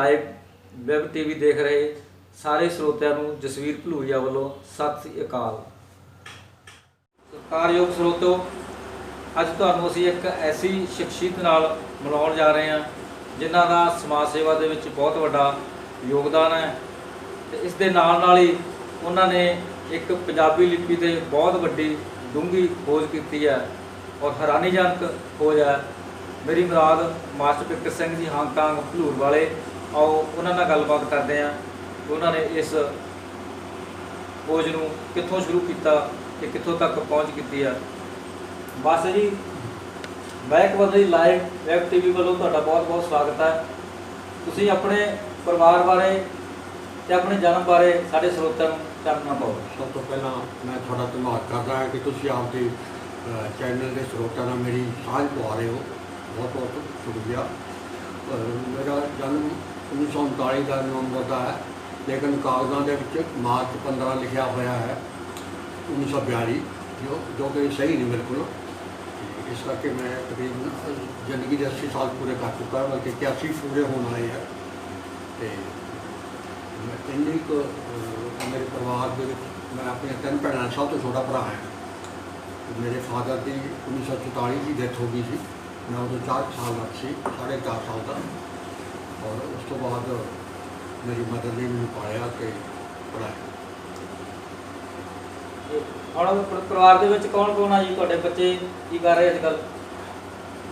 Live web TV ਦੇਖ ਰਹੇ ਸਾਰੇ ਸਰੋਤਿਆਂ ਨੂੰ ਜਸਵੀਰ ਭਲੂਈਆ ਵੱਲੋਂ ਸਤਿ ਸ੍ਰੀ ਅਕਾਲ। ਸਤਿਕਾਰਯੋਗ ਸਰੋਤਿਓ, ਅੱਜ ਤੁਹਾਨੂੰ ਅਸੀਂ ਇੱਕ ਐਸੀ ਸ਼ਖਸੀਅਤ ਨਾਲ ਮਿਲਾਉਣ ਜਾ ਰਹੇ ਹਾਂ ਜਿਨ੍ਹਾਂ ਦਾ ਸਮਾਜ ਸੇਵਾ ਦੇ ਵਿੱਚ ਬਹੁਤ ਵੱਡਾ ਯੋਗਦਾਨ ਹੈ ਤੇ ਇਸ ਦੇ ਨਾਲ ਹੀ ਉਹਨਾਂ ਨੇ ਇੱਕ ਪੰਜਾਬੀ ਲਿਪੀ ਤੇ बहुत ਵੱਡੀ ਡੂੰਘੀ ਖੋਜ ਕੀਤੀ ਹੈ और हैरानीजनक खोज है। मेरी मुराद master picker Singh ji Hong Kong भलूर वाले। आओ उन्होंने नाल गलबात करते हैं कि उन्होंने इस खोज नूं कित्थों शुरू किया ते कित्थों तक पहुँच की है। बस जी, महक बदली लाइव वैब टीवी वालों तुहाडा बहुत बहुत स्वागत है। तुसीं अपने परिवार बारे ते अपने जन्म बारे साडे ਸਰੋਤਿਆਂ ਨੂੰ ਚਾਨਣਾ पाओ। सब तो पहला मैं थोड़ा धन्यवाद करता है कि तुसीं आपके चैनल के स्रोतां नाल मेरी साझ पवा रहे हो, बहुत बहुत शुक्रिया। मेरा जन्म 1939 का नवंबर का है, लेकिन कागजां दे विच मार्च 15 लिखा होया है 1942, जो कि सही नहीं बिल्कुल। इस करके मैं तकरीबन जिंदगी के 80 साल पूरे कर चुका, बल्कि 81 पूरे होने आए हैं। तो इन्नी को मेरे परिवार के मैं अपने 3 भैन सब तो छोटा भरा है। मेरे फादर की 1944 की डेथ हो गई थी, मैं उदों 4 साल का सी, 4.5 साल का। और उस तो बाद मेरी मदर ने मैंने पाया तो पढ़ाया। ਹੁਣ ਪਰਿਵਾਰ ਦੇ ਵਿੱਚ ਕੌਣ ਕੌਣ ਆ ਜੀ? ਤੁਹਾਡੇ ਬੱਚੇ ਕੀ ਕਰ ਰਹੇ ਅੱਜ ਕੱਲ੍ਹ?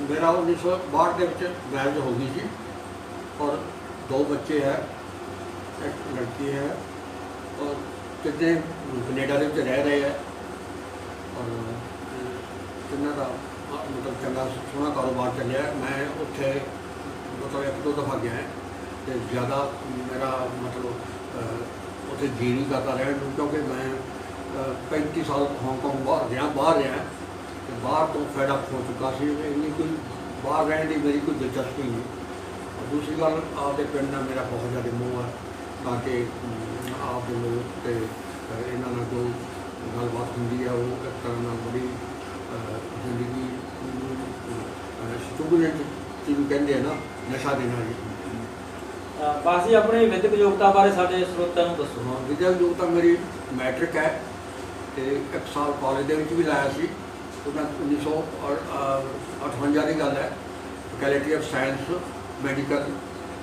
मेरा 1962 के मैरिज हो गई थी और 2 बच्चे हैं, एक लड़की है और कितने कनेडा के रह रहे हैं। और तिना का मतलब चंगा सोहना कारोबार चलिया। मैं उत्थे मतलब 1-2 दफ़ा गया है तो ज़्यादा मेरा मतलब उत्थे जी नहीं करता रहने, क्योंकि मैं 35 साल हांगकांग बाहर रहा तो बाहर तो फैडअप हो चुका सी। इन्नी कोई बाहर रहने की मेरी कोई दिलचस्पी नहीं। और दूसरी गल, आपके पिंड नाल मेरा बहुत ज़्यादा मोह है, ताकि आपके लोग तो इन्होंने जो गलबात होंगी है वो एक तरह नाल बड़ी जिंदगी स्टूडेंट जिन्होंने कहते हैं ना, नशा देना जी। ਬਸ ਜੀ, ਆਪਣੀ ਵਿਦਿਅਕ ਯੋਗਤਾ ਬਾਰੇ ਸਾਡੇ ਸਰੋਤਿਆਂ ਨੂੰ ਦੱਸੋ। हाँ, विद्याक योग्यता मेरी मैट्रिक है तो 1 साल कॉलेज के भी लाया सी। तो मैं 1958 की गल है, फैकल्टी ऑफ साइंस मैडिकल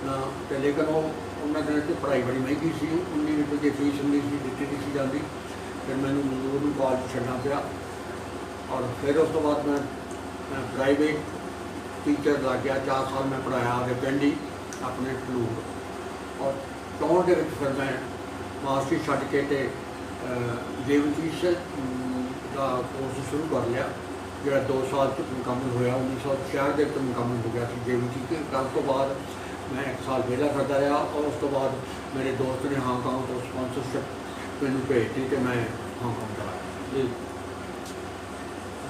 ना। तो लेकिन वो उन्होंने दिनों से पढ़ाई बड़ी महंगी सी, 19 रुपये की फीस होंगी सी, दिती नहीं सी जाती। फिर मैंने मजदूर कॉलेज छड़ना पिया और फिर उस तो बाद मैं प्राइवेट टीचर लग गया। 4 साल मैं पढ़ाया आगे पिंड ही अपने भलूर। और चौंठ के फिर मैं मास्टरी छड्ड के ते जेवतीश का कोर्स शुरू कर लिया, जो 2 साल मुकम्मल होया। 1966 के मुकम्मल हो गया जेवती के। उस तो बाद मैं 1 साल वेला करता रहा और उस तो बाद मेरे दोस्त ने हांगकांग तो स्पॉन्सरशिप मैनू भेजती तो मैं हांगकांग चलाया ਜੀ।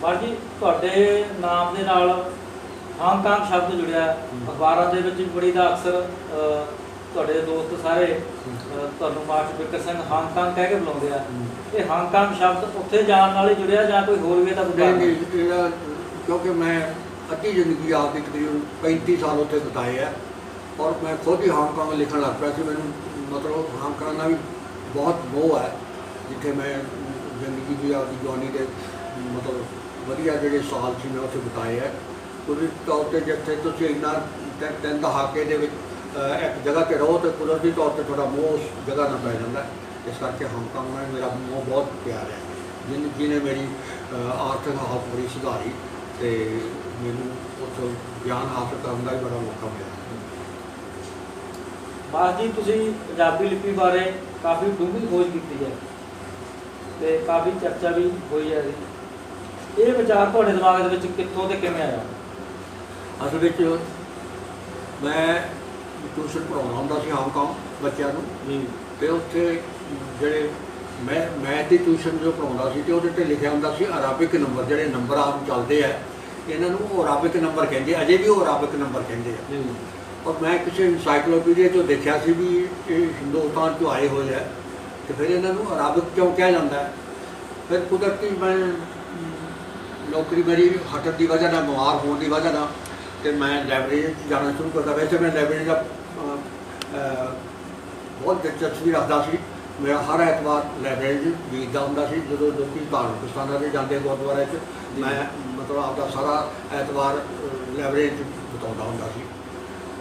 ਬਾਜੀ, ਤੁਹਾਡੇ ਨਾਮ ਦੇ ਨਾਲ ਹਾਂਗਕਾਂਗ ਸ਼ਬਦ ਜੁੜਿਆ। ਅਖਬਾਰਾਂ ਦੇ ਵਿੱਚ ਵੀ ਬੜੀ ਦਾ ਅਕਸਰ ਤੁਹਾਡੇ ਦੋਸਤ ਸਾਰੇ ਤੁਹਾਨੂੰ ਮਾਸਟਰ ਪਿਕਰ ਸਿੰਘ ਹਾਂਗਕਾਂਗ ਕਹਿ ਕੇ ਬੁਲਾਉਂਦੇ ਆ। ਇਹ ਹਾਂਗਕਾਂਗ ਸ਼ਬਦ ਉੱਥੇ ਜਾਣ ਨਾਲ ਹੀ ਜੁੜਿਆ ਜਾਂ ਕੋਈ ਹੋਰ ਵੀ ਇਹਦਾ ਕੋਈ ਕਾਰਨ? नहीं, क्योंकि मैं अद्धी जिंदगी आपकी तकरीबन 35 साल उत्थे बिताए है और मैं खुद ही हांगकांग लिखण लग पाया सी। मैनूं मतलब हांगकांग का भी बहुत मोह है, जिथे मैं जिंदगी की आपकी जवानी के मतलब वधिया जिहड़े साल सी मैं उत्थे बिताए है। कुदरती तौर पर जिथे तुसीं इन्ना 3 दहाके दे विच एक जगह पर रहो तो कुदरती तौर पर थोड़ा मोह उस जगह ना पै जाता है। इस करके हांगकांग में मेरा मोह बहुत प्यार है, जिन्हें मेरी आर्थिक हालत बड़ी सुधारी तो मैनूं उत्थों ज्ञान हासिल करने का भी बड़ा मौका मिला। ਬਸ ਜੀ, ਤੁਸੀਂ ਪੰਜਾਬੀ ਲਿਪੀ ਬਾਰੇ ਕਾਫੀ ਡੂੰਘੀ ਖੋਜ ਕੀਤੀ ਹੈ ਤੇ ਕਾਫੀ ਚਰਚਾ ਵੀ ਹੋਈ ਹੈ। ਇਹ ਵਿਚਾਰ ਤੁਹਾਡੇ ਦਿਮਾਗ ਦੇ ਵਿੱਚ ਕਿੱਥੋਂ ਤੇ ਕਿਵੇਂ ਆਇਆ? असल विच मैं ट्यूशन पढ़ाउंदा हुंदा सी हांगकांग बच्चों नूं ਜੀ ते उत्थे जिहड़े मैं मैथ की ट्यूशन जो पढ़ाउंदा सी ते उहदे ते लिखिया हुंदा सी अराबिक नंबर। जिहड़े नंबर आम चलदे आ इन्हां नूं अराबिक नंबर कहंदे, अजे भी अराबिक नंबर कहंदे आ। ਜੀ और मैं किसी इनसाइक्लोपीडिया तो देखा सी भी हिंदुस्तान तो आए हुए है तो फिर इन्हों अराबिक क्यों कहा जाता है। फिर कुदरती मैं नौकरी मेरी हटन की वजह बीमार होने की वजह तो मैं लाइब्रेरी जाना शुरू करता। वैसे मैं लाइब्रेरी का ਬਹੁਤ ਦਿਲਚਸਪੀ ਰੱਖਦਾ ਸੀ। ਮੇਰਾ ਹਰ ਐਤਵਾਰ ਲਾਇਬ੍ਰੇਰੀ 'ਚ ਬੀਤਦਾ ਹੁੰਦਾ ਸੀ। ਜਦੋਂ ਲੋਕ ਧਾਰਮਿਕ ਸਥਾਨਾਂ 'ਤੇ ਜਾਂਦੇ ਗੁਰਦੁਆਰੇ 'ਚ, ਮੈਂ ਮਤਲਬ ਆਪਦਾ ਸਾਰਾ ਐਤਵਾਰ ਲਾਇਬ੍ਰੇਰੀ 'ਚ ਬਿਤਾਉਂਦਾ ਹੁੰਦਾ ਸੀ।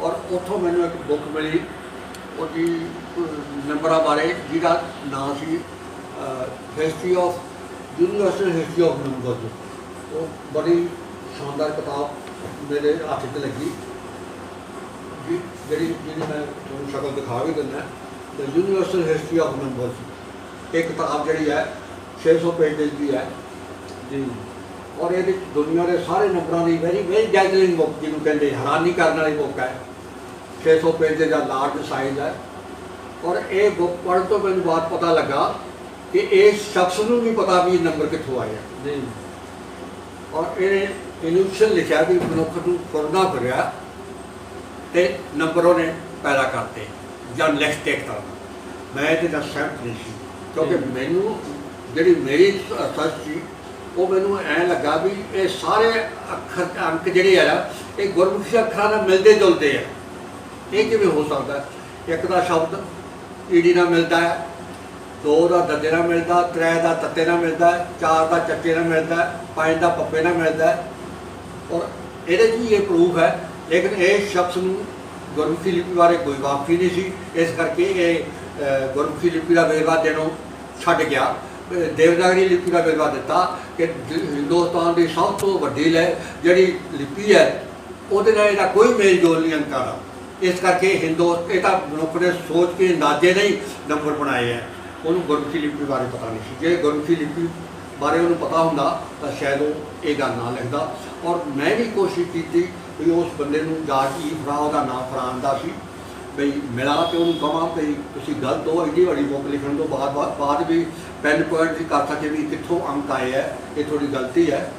ਔਰ ਉੱਥੋਂ ਮੈਨੂੰ ਇੱਕ ਬੁੱਕ ਮਿਲੀ ਉਹਦੀ ਨੰਬਰਾਂ ਬਾਰੇ, ਜਿਹਦਾ ਨਾਂ ਸੀ history of universal history of numbers. ਉਹ ਬੜੀ ਸ਼ਾਨਦਾਰ ਕਿਤਾਬ ਮੇਰੇ ਹੱਥ 'ਚ ਲੱਗੀ, ਜਿਹਦੀ ਮੈਂ ਤੁਹਾਨੂੰ ਸ਼ਕਲ ਦਿਖਾ ਵੀ ਦਿੰਦਾ। ਦ ਯੂਨੀਵਰਸਲ ਹਿਸਟਰੀ ਆਫ ਨੰਬਰਜ਼। ਇਹ ਕਿਤਾਬ ਜਿਹੜੀ ਹੈ 600 ਪੇਜ ਦੀ ਹੈ ਜੀ। ਔਰ ਇਹਦੇ ਦੁਨੀਆ ਦੇ ਸਾਰੇ ਨੰਬਰਾਂ ਦੀ ਵੈਰੀ ਵੈਰੀ ਜੈਗਲਿੰਗ ਬੁੱਕ, ਜਿਹਨੂੰ ਕਹਿੰਦੇ ਹੈਰਾਨੀ ਕਰਨ ਵਾਲੀ ਬੁੱਕ ਹੈ। 600 ਪੇਜ ਦਾ ਲਾਰਜ ਸਾਈਜ਼ ਹੈ। ਔਰ ਇਹ ਬੁੱਕ ਪੜ੍ਹਨ ਤੋਂ ਮੈਨੂੰ ਬਾਅਦ ਪਤਾ ਲੱਗਾ ਕਿ ਇਸ ਸ਼ਖਸ ਨੂੰ ਵੀ ਪਤਾ ਵੀ ਨੰਬਰ ਕਿੱਥੋਂ ਆਏ ਜੀ। ਔਰ ਇਹਨੇ ਇਨਿਊਸ਼ਨ ਲਿਖਿਆ ਵੀ ਮਨੁੱਖ ਨੂੰ ਫੁਰਨਾ ਫਿਰਿਆ ਤੇ ਨੰਬਰ ਉਹਨੇ ਪੈਦਾ ਕਰਤੇ ਜਾਂ ਲਿਖ ਕੇ ਕਰਨਾ। ਮੈਂ ਇਹਦੇ ਨਾਲ ਸਹਿਮਤ ਨਹੀਂ ਸੀ, ਕਿਉਂਕਿ ਮੈਨੂੰ ਜਿਹੜੀ ਮੇਰੀ ਸਰਚ ਸੀ ਉਹ ਮੈਨੂੰ ਐਂ ਲੱਗਾ ਵੀ ਇਹ ਸਾਰੇ ਅੱਖਰ ਅੰਕ ਜਿਹੜੇ ਆ ਇਹ ਗੁਰਮੁਖੀ ਅੱਖਰਾਂ ਨਾਲ ਮਿਲਦੇ ਜੁਲਦੇ ਆ। ਇਹ ਕਿਵੇਂ ਹੋ ਸਕਦਾ? ਇੱਕ ਦਾ ਸ਼ਬਦ ਈੜੀ ਨਾਲ ਮਿਲਦਾ ਹੈ, 2 ਦਾ ਦੱਦੇ ਨਾਲ ਮਿਲਦਾ, 3 ਦਾ ਤੱਤੇ ਨਾਲ ਮਿਲਦਾ, 4 ਦਾ ਚੱਕੇ ਨਾਲ ਮਿਲਦਾ, 5 ਦਾ ਪੱਪੇ ਨਾਲ ਮਿਲਦਾ। ਔਰ ਇਹਦੇ 'ਚ ਵੀ ਇਹ ਪ੍ਰੂਫ ਹੈ। ਲੇਕਿਨ ਇਹ ਸ਼ਖਸ ਨੂੰ ਗੁਰਮੁਖੀ ਲਿਪੀ ਬਾਰੇ ਕੋਈ ਵਾਕਫੀ ਨਹੀਂ ਸੀ, ਇਸ ਕਰਕੇ ਇਹ ਗੁਰਮੁਖੀ ਲਿਪੀ ਦਾ ਵੇਰਵਾ ਦੇਣੋਂ ਛੱਡ ਗਿਆ। ਦੇਵਨਾਗਰੀ ਲਿਪੀ ਦਾ ਵੇਰਵਾ ਦਿੱਤਾ ਕਿ ਹਿੰਦੁਸਤਾਨ ਦੀ ਸਭ ਤੋਂ ਵੱਡੀ ਜਿਹੜੀ ਲਿਪੀ ਹੈ ਉਹਦੇ ਨਾਲ ਇਹਦਾ ਕੋਈ ਮੇਲ ਜੋਲ ਨਹੀਂ ਅੰਕਾਂ ਦਾ। ਇਸ ਕਰਕੇ ਇਹ ਤਾਂ ਮਨੁੱਖ ਨੇ ਸੋਚ ਕੇ ਅੰਦਾਜ਼ੇ ਨਹੀਂ ਨੰਬਰ ਬਣਾਏ ਹੈ। ਉਹਨੂੰ ਗੁਰਮੁਖੀ ਲਿਪੀ ਬਾਰੇ ਪਤਾ ਨਹੀਂ ਸੀ। ਜੇ ਗੁਰਮੁਖੀ ਲਿਪੀ ਬਾਰੇ ਉਹਨੂੰ ਪਤਾ ਹੁੰਦਾ ਤਾਂ ਸ਼ਾਇਦ ਉਹ ਇਹ ਗੱਲ ਨਾ ਲਿਖਦਾ। ਔਰ ਮੈਂ ਵੀ ਕੋਸ਼ਿਸ਼ ਕੀਤੀ ਵੀ ਉਸ ਬੰਦੇ ਨੂੰ ਜਾ ਕੇ ਫੜਾ ਉਹਦਾ ਨਾਂ ਫੜਾਉਣ ਸੀ, ਬਈ ਮਿਲਾ ਤੇ ਉਹਨੂੰ ਕਹਾਂ ਵੀ ਤੁਸੀਂ ਗਲਤ ਹੋ। ਐਡੀ ਵੱਡੀ ਬੁੱਕ ਲਿਖਣ ਤੋਂ ਬਾਅਦ ਵੀ ਪੈਨ ਪੁਆਇੰਟ ਦੀ ਕਰ ਸਕੇ ਵੀ ਕਿੱਥੋਂ ਅੰਕ ਆਏ ਹੈ, ਇਹ ਥੋੜੀ ਗਲਤੀ ਹੈ।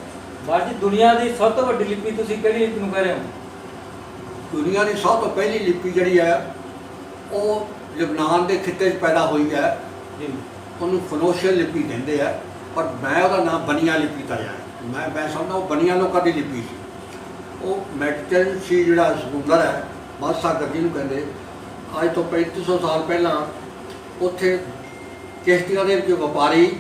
ਬਾਜੀ, ਦੁਨੀਆ ਦੀ ਸਭ ਤੋਂ ਵੱਡੀ ਲਿਪੀ ਤੁਸੀਂ ਕਿਹੜੀ ਲਿਪੀ ਨੂੰ ਕਹਿ ਰਹੇ ਹੋ? ਦੁਨੀਆ ਦੀ ਸਭ ਤੋਂ ਪਹਿਲੀ ਲਿਪੀ ਜਿਹੜੀ ਹੈ ਉਹ ਲਬਨਾਨ ਦੇ ਖਿੱਤੇ 'ਚ ਪੈਦਾ ਹੋਈ ਹੈ ਜੀ। ਉਹਨੂੰ ਫਨੋਸ਼ੀਅਲ ਲਿਪੀ ਕਹਿੰਦੇ ਆ, ਪਰ ਮੈਂ ਉਹਦਾ ਨਾਮ ਬਨੀਆ ਲਿਪੀ ਧਰਿਆ ਹੈ। ਮੈਂ ਸਮਝਦਾ ਉਹ ਬਨੀਆ ਲੋਕਾਂ ਦੀ ਲਿਪੀ ਸੀ। ਉਹ ਮੈਡੀਟੇਰੀਅਨ ਸੀ ਜਿਹੜਾ ਸਮੁੰਦਰ ਹੈ, ਮੱਧ ਸਾਗਰ ਜਿਹਨੂੰ ਕਹਿੰਦੇ। ਅੱਜ ਤੋਂ 3500 ਸਾਲ ਪਹਿਲਾਂ ਉੱਥੇ ਕਿਸ਼ਤੀਆਂ ਦੇ ਵਿੱਚ ਵਪਾਰੀ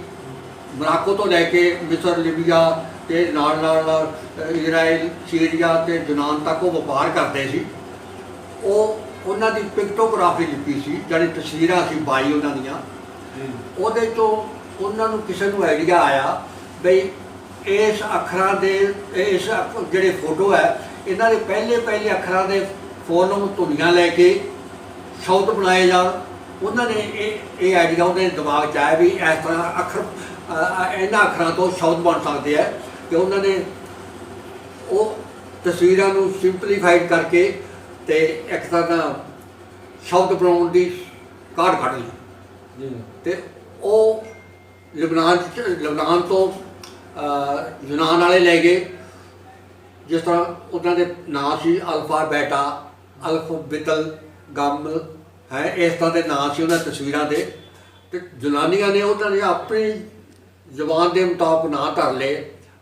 ਮਰਾਕੋ ਤੋਂ ਲੈ ਕੇ ਮਿਸਰ, ਲਿਬੀਆ ਅਤੇ ਨਾਲ ਇਜ਼ਰਾਈਲ, ਸੀਰੀਆ ਅਤੇ ਯੂਨਾਨ ਤੱਕ ਉਹ ਵਪਾਰ ਕਰਦੇ ਸੀ। ਉਹਨਾਂ ਦੀ ਪਿਕਟੋਗ੍ਰਾਫੀ ਲਿਪੀ ਸੀ, ਜਿਹੜੀ ਤਸਵੀਰਾਂ ਸੀ 22 ਉਹਨਾਂ ਦੀਆਂ। ਉਹਦੇ ਤੋਂ ਉਹਨਾਂ ਨੂੰ ਕਿਸੇ ਨੂੰ ਆਈਡੀਆ ਆਇਆ ਬਈ ਇਸ ਅੱਖਰਾਂ ਦੇ ਜਿਹੜੇ ਫੋਟੋ ਹੈ ਇਹਨਾਂ ਦੇ ਪਹਿਲੇ ਅੱਖਰਾਂ ਦੇ ਫੋਨੋਂ ਧੁਨੀਆਂ ਲੈ ਕੇ ਸ਼ਬਦ ਬਣਾਏ ਜਾਣ। ਉਹਨਾਂ ਨੇ ਇਹ ਆਈਡੀਆ ਉਹਦੇ ਦਿਮਾਗ 'ਚ ਆਇਆ ਵੀ ਇਸ ਤਰ੍ਹਾਂ ਇਹਨਾਂ ਅੱਖਰਾਂ ਤੋਂ ਸ਼ਬਦ ਬਣ ਸਕਦੇ ਆ। ਅਤੇ ਉਹਨਾਂ ਨੇ ਉਹ ਤਸਵੀਰਾਂ ਨੂੰ ਸਿੰਪਲੀਫਾਈਡ ਕਰਕੇ ਅਤੇ ਇੱਕ ਤਰ੍ਹਾਂ ਦਾ ਸ਼ਬਦ ਬਣਾਉਣ ਦੀ ਕਾਢ ਕੱਢ ਲਈ। ਅਤੇ ਉਹ ਲਬਨਾਨ ਤੋਂ ਯੂਨਾਨ ਵਾਲੇ ਲੈ ਗਏ। ਜਿਸ ਤਰ੍ਹਾਂ ਉਹਨਾਂ ਦੇ ਨਾਂ ਸੀ ਅਲਫਾ, ਬੈਟਾ, ਅਲਫਬਿਤਲ, ਗਮ ਹੈ, ਇਸ ਤਰ੍ਹਾਂ ਦੇ ਨਾਂ ਸੀ ਉਹਨਾਂ ਤਸਵੀਰਾਂ ਦੇ। ਅਤੇ ਯੂਨਾਨੀਆਂ ਨੇ ਉਹਨਾਂ ਨੇ ਆਪਣੀ ਜ਼ੁਬਾਨ ਦੇ ਮੁਤਾਬਕ ਨਾਂ ਧਰ ਲਏ।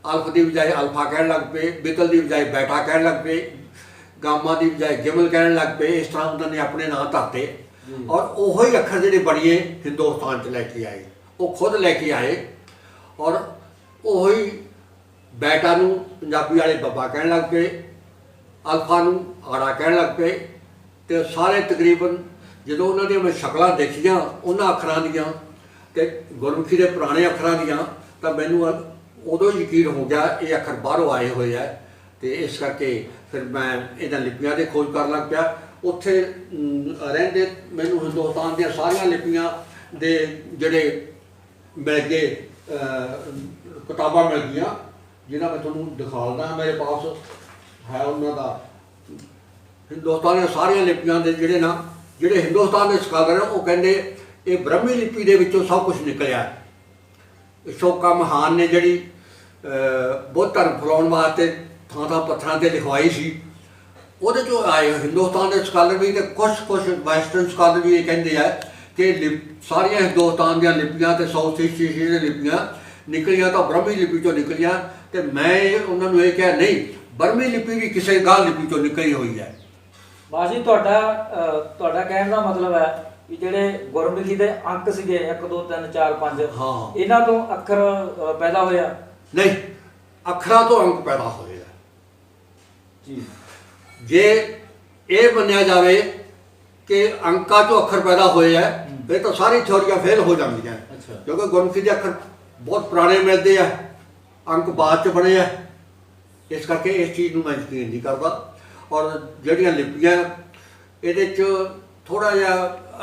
ਅਲਫ ਦੀ ਬਜਾਏ ਅਲਫਾ ਕਹਿਣ ਲੱਗ ਪਏ, ਬਿਤਲ ਦੀ ਬਜਾਏ ਬੈਟਾ ਕਹਿਣ ਲੱਗ ਪਏ, ਗਾਮਾ ਦੀ ਬਜਾਏ ਗਿਮਲ ਕਹਿਣ ਲੱਗ ਪਏ। ਇਸ ਤਰ੍ਹਾਂ ਉਹਨਾਂ ਨੇ ਆਪਣੇ ਨਾਂ ਧਰਤੇ। ਔਰ ਉਹੋ ਹੀ ਅੱਖਰ ਜਿਹੜੇ ਬਣੀਏ ਹਿੰਦੁਸਤਾਨ 'ਚ ਲੈ ਕੇ ਆਏ, ਉਹ ਖੁਦ ਲੈ ਕੇ ਆਏ। ਔਰ ਉਹੀ ਬੈਟਾ ਨੂੰ ਪੰਜਾਬੀ ਵਾਲੇ ਬੱਬਾ ਕਹਿਣ ਲੱਗ ਪਏ, ਅਲਫਾ ਨੂੰ ਆੜਾ ਕਹਿਣ ਲੱਗ ਪਏ। ਅਤੇ ਸਾਰੇ ਤਕਰੀਬਨ ਜਦੋਂ ਉਹਨਾਂ ਦੀਆਂ ਮੈਂ ਸ਼ਕਲਾਂ ਦੇਖੀਆਂ ਉਹਨਾਂ ਅੱਖਰਾਂ ਦੀਆਂ ਅਤੇ ਗੁਰਮੁਖੀ ਦੇ ਪੁਰਾਣੇ ਅੱਖਰਾਂ ਦੀਆਂ, ਤਾਂ ਮੈਨੂੰ ਉਦੋਂ ਯਕੀਨ ਹੋ ਗਿਆ ਇਹ ਅੱਖਰ ਬਾਹਰੋਂ ਆਏ ਹੋਏ ਹੈ। ਅਤੇ ਇਸ ਕਰਕੇ ਫਿਰ ਮੈਂ ਇਹਨਾਂ ਲਿਪੀਆਂ 'ਤੇ ਖੋਜ ਕਰਨ ਲੱਗ ਪਿਆ। ਉੱਥੇ ਰਹਿੰਦੇ ਮੈਨੂੰ ਹਿੰਦੁਸਤਾਨ ਦੀਆਂ ਸਾਰੀਆਂ ਲਿਪੀਆਂ ਦੇ ਜਿਹੜੇ ਮਿਲ ਗਏ, ਕਿਤਾਬਾਂ ਮਿਲ ਗਈਆਂ, ਜਿਹਨਾਂ ਮੈਂ ਤੁਹਾਨੂੰ ਦਿਖਾਉਂਦਾ। ਮੇਰੇ ਪਾਸ ਹੈ ਉਹਨਾਂ ਦਾ ਹਿੰਦੁਸਤਾਨ ਦੀਆਂ ਸਾਰੀਆਂ ਲਿਪੀਆਂ ਦੇ ਜਿਹੜੇ ਹਿੰਦੁਸਤਾਨ ਦੇ ਸਕਾਲਰ ਹੈ ਉਹ ਕਹਿੰਦੇ ਇਹ ਬ੍ਰਹਮੀ ਲਿਪੀ ਦੇ ਵਿੱਚੋਂ ਸਭ ਕੁਝ ਨਿਕਲਿਆ। ਅਸ਼ੋਕਾ ਮਹਾਨ ਨੇ ਜਿਹੜੀ ਬੁੱਧ ਧਰਮ ਫੈਲਾਉਣ ਵਾਸਤੇ ਥਾਂ ਪੱਥਰਾਂ 'ਤੇ ਲਿਖਵਾਈ ਸੀ, ਉਹਦੇ 'ਚੋਂ ਆਏ ਹਿੰਦੁਸਤਾਨ ਦੇ ਸਕਾਲਰ ਵੀ। ਅਤੇ ਕੁਛ ਵੈਸਟਰਨ ਸਕਾਲਰ ਵੀ ਇਹ ਕਹਿੰਦੇ ਆ ਕਿ ਸਾਰੀਆਂ ਹਿੰਦੁਸਤਾਨ ਦੀਆਂ ਲਿਪੀਆਂ ਅਤੇ ਸਾਊਥ ਈਸਟ ਏਸ਼ੀਆ ਦੀਆਂ ਲਿਪੀਆਂ ਨਿਕਲੀਆਂ ਤਾਂ ਬ੍ਰਹਮੀ ਲਿਪੀ 'ਚੋਂ ਨਿਕਲੀਆਂ। ਅਤੇ ਮੈਂ ਉਹਨਾਂ ਨੂੰ ਇਹ ਕਿਹਾ ਨਹੀਂ, ਬਰਮੀ ਲਿਪੀ ਵੀ ਕਿਸੇ ਗਾਹ ਲਿਪੀ 'ਚੋਂ ਨਿਕਲੀ ਹੋਈ ਹੈ। ਬਾਜੀ ਤੁਹਾਡਾ ਕਹਿਣ ਦਾ ਮਤਲਬ ਹੈ ਕਿ ਜਿਹੜੇ ਗੁਰਮੁਖੀ ਦੇ ਅੰਕ ਸੀਗੇ 1 2 3 4 5 ਹਾਂ। ਇਹਨਾਂ ਤੋਂ ਅੱਖਰ ਪੈਦਾ ਹੋਇਆ? ਨਹੀਂ, ਅੱਖਰਾਂ ਤੋਂ ਅੰਕ ਪੈਦਾ ਹੋਏ ਆ ਜੀ। ਜੇ ਇਹ ਮੰਨਿਆ ਜਾਵੇ ਕਿ ਅੰਕਾਂ ਤੋਂ ਅੱਖਰ ਪੈਦਾ ਹੋਏ ਆ ਫਿਰ ਤਾਂ ਸਾਰੀ ਥਿਉਰੀਆਂ ਫੇਲ ਹੋ ਜਾਂਦੀਆਂ। ਅੱਛਾ। ਕਿਉਂਕਿ ਗੁਰਮੁਖੀ ਦੇ ਅੱਖਰ ਬਹੁਤ ਪੁਰਾਣੇ ਮਿਲਦੇ ਆ, ਅੰਕ ਬਾਅਦ ਚ ਬਣੇ ਆ, ਇਸ ਕਰਕੇ ਇਸ ਚੀਜ਼ ਨੂੰ ਮੈਂ ਯਕੀਨ ਨਹੀਂ ਕਰਦਾ। ਔਰ ਜਿਹੜੀਆਂ ਲਿਪੀਆਂ ਇਹਦੇ 'ਚ ਥੋੜ੍ਹਾ ਜਿਹਾ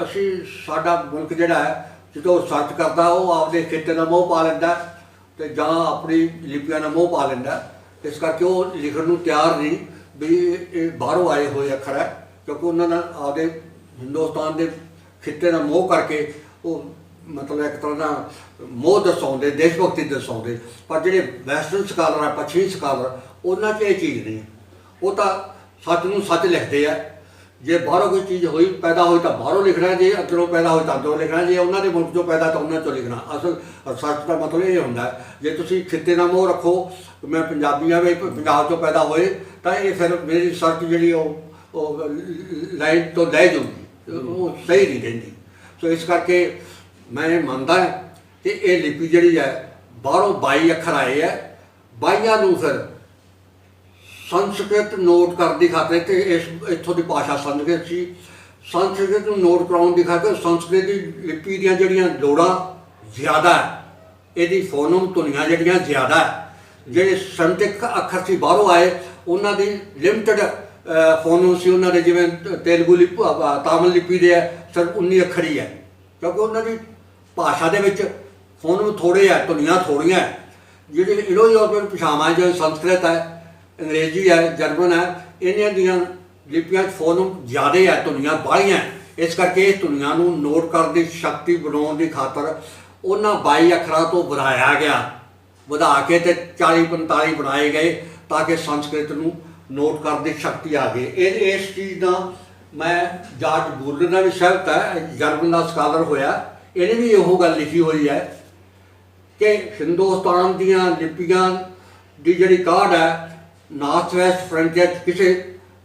ਅਸੀਂ ਸਾਡਾ ਮੁਲਕ ਜਿਹੜਾ ਹੈ ਜਦੋਂ ਸਰਚ ਕਰਦਾ ਉਹ ਆਪਦੇ ਖਿੱਤੇ ਦਾ ਮੋਹ ਪਾ ਲੈਂਦਾ ਅਤੇ ਜਾਂ ਆਪਣੀ ਲਿਪੀਆਂ ਦਾ ਮੋਹ ਪਾ ਲੈਂਦਾ, ਇਸ ਕਰਕੇ ਉਹ ਲਿਖਣ ਨੂੰ ਤਿਆਰ ਨਹੀਂ ਵੀ ਇਹ ਬਾਹਰੋਂ ਆਏ ਹੋਏ ਅੱਖਰ ਹੈ, ਕਿਉਂਕਿ ਉਹਨਾਂ ਨੇ ਆਪਦੇ ਹਿੰਦੁਸਤਾਨ ਦੇ ਖਿੱਤੇ ਦਾ ਮੋਹ ਕਰਕੇ ਉਹ ਮਤਲਬ ਇੱਕ ਤਰ੍ਹਾਂ ਦਾ ਮੋਹ ਦਰਸਾਉਂਦੇ, ਦੇਸ਼ ਭਗਤੀ ਦਰਸਾਉਂਦੇ। ਪਰ ਜਿਹੜੇ ਵੈਸਟਰਨ ਸਕਾਲਰ ਆ, ਪੱਛਮੀ ਸਕਾਲਰ, ਉਹਨਾਂ 'ਚ ਇਹ ਚੀਜ਼ ਨਹੀਂ। ਉਹ ਤਾਂ ਸੱਚ ਨੂੰ ਸੱਚ ਲਿਖਦੇ ਆ। ਜੇ ਬਾਹਰੋਂ ਕੋਈ ਚੀਜ਼ ਹੋਈ ਪੈਦਾ ਹੋਈ ਤਾਂ ਬਾਹਰੋਂ ਲਿਖਣਾ, ਜੇ ਅੰਦਰੋਂ ਪੈਦਾ ਹੋਈ ਤਾਂ ਅੰਦਰੋਂ ਲਿਖਣਾ, ਜੇ ਉਹਨਾਂ ਦੇ ਮੁਲਕ 'ਚੋਂ ਪੈਦਾ ਤਾਂ ਉਹਨਾਂ 'ਚੋਂ ਲਿਖਣਾ। ਅਸਲ ਸੱਚ ਦਾ ਮਤਲਬ ਇਹ ਹੁੰਦਾ ਜੇ ਤੁਸੀਂ ਖਿੱਤੇ ਦਾ ਮੋਹ ਰੱਖੋ, ਮੈਂ ਪੰਜਾਬੀ ਆ ਵੀ ਪੰਜਾਬ 'ਚੋਂ ਪੈਦਾ ਹੋਏ ਤਾਂ ਇਹ ਫਿਰ ਮੇਰੀ ਸਰਚ ਜਿਹੜੀ ਉਹ ਲਾਈਨ ਤੋਂ ਲੈ ਜਾਊਗੀ, ਉਹ ਸਹੀ ਨਹੀਂ ਰਹਿੰਦੀ। ਸੋ ਇਸ ਕਰਕੇ ਮੈਂ ਇਹ ਮੰਨਦਾ ਕਿ ਇਹ ਲਿਪੀ ਜਿਹੜੀ ਹੈ ਬਾਹਰੋਂ 22 ਅੱਖਰ ਆਏ ਹੈ, 22 ਨੂੰ ਫਿਰ ਸੰਸਕ੍ਰਿਤ ਨੋਟ ਕਰਨ ਦੀ ਖਾਤਰ ਤੇ ਇੱਥੋਂ ਦੀ ਭਾਸ਼ਾ ਸੰਸਕ੍ਰਿਤ ਸੀ, ਸੰਸਕ੍ਰਿਤ ਨੂੰ ਨੋਟ ਕਰਾਉਣ ਦੀ ਖਾਤਰ ਸੰਸਕ੍ਰਿਤ ਦੀ ਲਿਪੀ ਦੀਆਂ ਜਿਹੜੀਆਂ ਲੋੜਾਂ ਜ਼ਿਆਦਾ ਹੈ, ਇਹਦੀ ਫੋਨਮ ਧੁਨੀਆਂ ਜਿਹੜੀਆਂ ਜ਼ਿਆਦਾ ਹੈ। ਜਿਹੜੇ ਸੰਤਿਕ ਅੱਖਰ ਸੀ ਬਾਹਰੋਂ ਆਏ ਉਹਨਾਂ ਦੀ ਲਿਮਟਡ ਫੋਨਮ ਸੀ, ਉਹਨਾਂ ਦੇ ਜਿਵੇਂ ਤੇਲਗੂ ਲਿਪੀ ਤਾਮਿਲ ਲਿਪੀ ਦੇ ਹੈ ਸਿਰਫ 19 ਅੱਖਰ ਹੀ ਹੈ, ਕਿਉਂਕਿ ਉਹਨਾਂ ਦੀ ਭਾਸ਼ਾ ਦੇ ਵਿੱਚ ਫੋਨਮ ਥੋੜ੍ਹੇ ਹੈ, ਧੁਨੀਆਂ ਥੋੜ੍ਹੀਆਂ ਹੈ। ਜਿਹੜੇ ਇੰਡੋ ਯੂਰਪੀਅਨ ਭਾਸ਼ਾਵਾਂ ਜਿਵੇਂ ਸੰਸਕ੍ਰਿਤ ਹੈ, ਅੰਗਰੇਜ਼ੀ ਹੈ, ਜਰਮਨ ਹੈ, ਇਹਨਾਂ ਦੀਆਂ ਲਿਪੀਆਂ 'ਚ ਫੋਨਮ ਜ਼ਿਆਦਾ ਹੈ, ਧੁਨੀਆਂ ਬਾਹਲੀਆਂ। ਇਸ ਕਰਕੇ ਇਹ ਧੁਨੀਆਂ ਨੂੰ ਨੋਟ ਕਰਨ ਦੀ ਸ਼ਕਤੀ ਬਣਾਉਣ ਦੀ ਖਾਤਰ ਉਹਨਾਂ 22 ਅੱਖਰਾਂ ਤੋਂ ਵਧਾਇਆ ਗਿਆ, ਵਧਾ ਕੇ ਤੇ 40 45 ਬਣਾਏ ਗਏ ਤਾਂ ਕਿ ਸੰਸਕ੍ਰਿਤ ਨੂੰ ਨੋਟ ਕਰਨ ਦੀ ਸ਼ਕਤੀ ਆ ਗਈ। ਇਸ ਚੀਜ਼ ਦਾ ਮੈਂ ਜਾਰਜ ਬੂਰਲਰ ਨਾਲ ਵੀ ਸਹਿਮਤ ਹੈ, ਜਰਮਨ ਦਾ ਸਕਾਲਰ ਹੋਇਆ, ਇਹਨੇ ਵੀ ਇਹੋ ਗੱਲ ਲਿਖੀ ਹੋਈ ਹੈ ਕਿ ਹਿੰਦੁਸਤਾਨ ਦੀਆਂ ਲਿਪੀਆਂ ਦੀ ਜਿਹੜੀ ਕਾਢ ਹੈ ਨਾਰਥ ਵੈਸਟ ਫਰੰਟੀਅਰ 'ਚ ਕਿਸੇ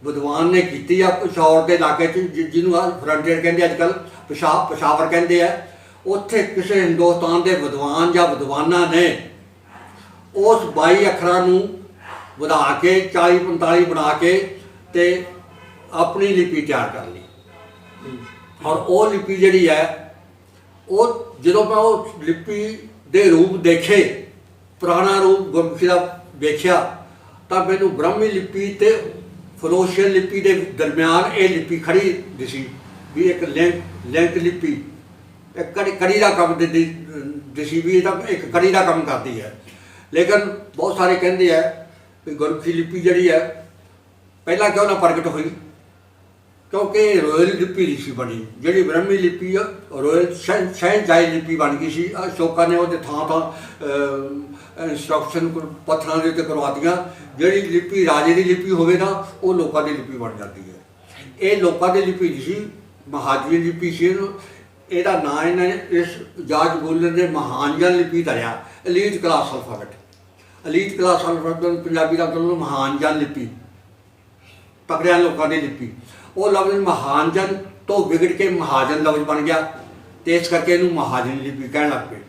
ਵਿਦਵਾਨ ਨੇ ਕੀਤੀ ਆ, ਪਿਸ਼ਾਵਰ ਦੇ ਇਲਾਕੇ 'ਚ ਜਿਹਨੂੰ ਫਰੰਟੀਅਰ ਕਹਿੰਦੇ ਅੱਜ ਕੱਲ੍ਹ, ਪਿਸ਼ਾਵਰ ਕਹਿੰਦੇ ਆ। ਉੱਥੇ ਕਿਸੇ ਹਿੰਦੁਸਤਾਨ ਦੇ ਵਿਦਵਾਨ ਜਾਂ ਵਿਦਵਾਨਾਂ ਨੇ ਉਸ 22 ਅੱਖਰਾਂ ਨੂੰ ਵਧਾ ਕੇ 40 45 ਬਣਾ ਕੇ ਤੇ ਆਪਣੀ ਲਿਪੀ ਤਿਆਰ ਕਰ ਲਈ। ਔਰ ਉਹ ਲਿਪੀ ਜਿਹੜੀ ਹੈ ਉਹ ਜਦੋਂ ਮੈਂ ਉਹ ਲਿਪੀ ਦੇ ਰੂਪ ਦੇਖੇ, ਪੁਰਾਣਾ ਰੂਪ ਗੁਰਮੁਖੀ ਦਾ ਵੇਖਿਆ, ਤਾਂ ਮੈਨੂੰ ਬ੍ਰਾਹਮੀ ਲਿਪੀ ਤੇ ਫਲੋਸ਼ੀਅਨ ਲਿਪੀ ਦੇ ਦਰਮਿਆਨ ਇਹ ਲਿਪੀ ਖੜੀ ਦਿਸੀ ਵੀ ਇੱਕ ਲਿੰਕ ਲਿਪੀ, ਇੱਕ ਕੜੀ ਦਾ ਕੰਮ ਦਿਸੀ ਵੀ ਇਹ ਤਾਂ ਇੱਕ ਕੜੀ ਦਾ ਕੰਮ ਕਰਦੀ ਹੈ। ਲੇਕਿਨ ਬਹੁਤ ਸਾਰੇ ਕਹਿੰਦੇ ਹੈ ਵੀ ਗੁਰਮੁਖੀ ਲਿਪੀ ਜਿਹੜੀ ਹੈ ਪਹਿਲਾਂ ਕਿਉਂ ਨਾ ਪ੍ਰਗਟ ਹੋਈ, ਕਿਉਂਕਿ ਰੋਇਲ ਲਿਪੀ ਨਹੀਂ ਸੀ ਬਣੀ। ਜਿਹੜੀ ਬ੍ਰਹਮੀ ਲਿਪੀ ਆ ਰੋਇਲ ਸ਼ਹਿਨਸ਼ਾਹੀ ਲਿਪੀ ਬਣ ਗਈ ਸੀ। ਅਸ਼ੋਕਾ ਨੇ ਉਹਦੇ ਥਾਂ ਇੰਸਟਰਕਸ਼ਨ ਪੱਥਰਾਂ ਦੇ ਉੱਤੇ ਕਰਵਾਤੀਆਂ। ਜਿਹੜੀ ਲਿਪੀ ਰਾਜੇ ਦੀ ਲਿਪੀ ਹੋਵੇ ਨਾ ਉਹ ਲੋਕਾਂ ਦੀ ਲਿਪੀ ਬਣ ਜਾਂਦੀ ਹੈ। ਇਹ ਲੋਕਾਂ ਦੀ ਲਿਪੀ ਨਹੀਂ ਸੀ, ਮਹਾਜਨੀ ਲਿਪੀ ਸੀ। ਇਹਦਾ ਨਾਂ ਇਹਨਾਂ ਨੇ ਇਸ ਜਾਰਜ ਬੂਰਲਰ ਨੇ ਮਹਾਨਜਨ ਲਿਪੀ ਧਰਿਆ, elite class alphabet. Elite class alphabet Punjabi ਦਾ ਮਤਲਬ ਮਹਾਨਜਨ ਲਿਪੀ, ਤਕੜਿਆਂ ਲੋਕਾਂ ਦੀ ਲਿਪੀ। ਉਹ ਲਫ਼ਜ਼ ਮਹਾਨਜਨ ਤੋਂ ਵਿਗੜ ਕੇ ਮਹਾਜਨ ਲਫ਼ਜ਼ ਬਣ ਗਿਆ ਅਤੇ ਇਸ ਕਰਕੇ ਇਹਨੂੰ ਮਹਾਜਨੀ ਲਿਪੀ ਕਹਿਣ ਲੱਗ ਪਏ।